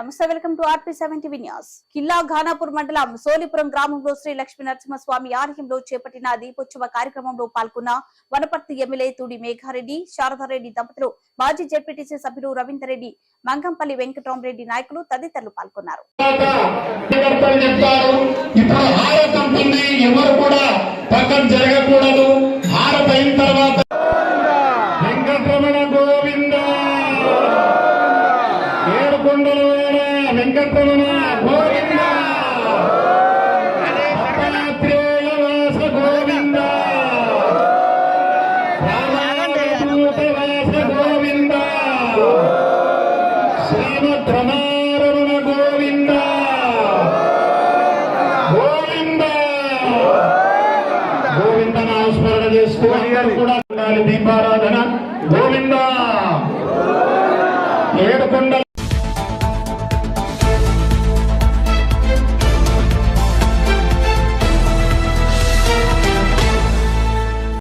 నమస్తే, welcome to RP7 TV news. Killa Ghanapur మండలం సోలిపురం గ్రామంలో శ్రీ లక్ష్మీ నరసింహస్వామి ఆలయంలో చేపట్టిన దీపోత్సవ కార్యక్రమంలో పాల్గొన్న వనపర్తి ఎమ్మెల్యే తుడి మేఘారెడ్డి, శారదారెడ్డి దంపతులు, మాజీ జెడ్పీటీసీ సభ్యులు రవీందర్ రెడ్డి, మంగంపల్లి వెంకటరామరెడ్డి నాయకులు తదితరులు పాల్గొన్నారు. వెంకటరమణ గోవింద, దత్తాత్రేయవాస గోవింద, రామాదూతవాస గోవింద, శ్రీమద్రమారమణ గోవింద గోవింద గోవింద నామస్మరణ చేస్తూ అందరూ కూడా దీపారాధన గోవింద. 7 కొండల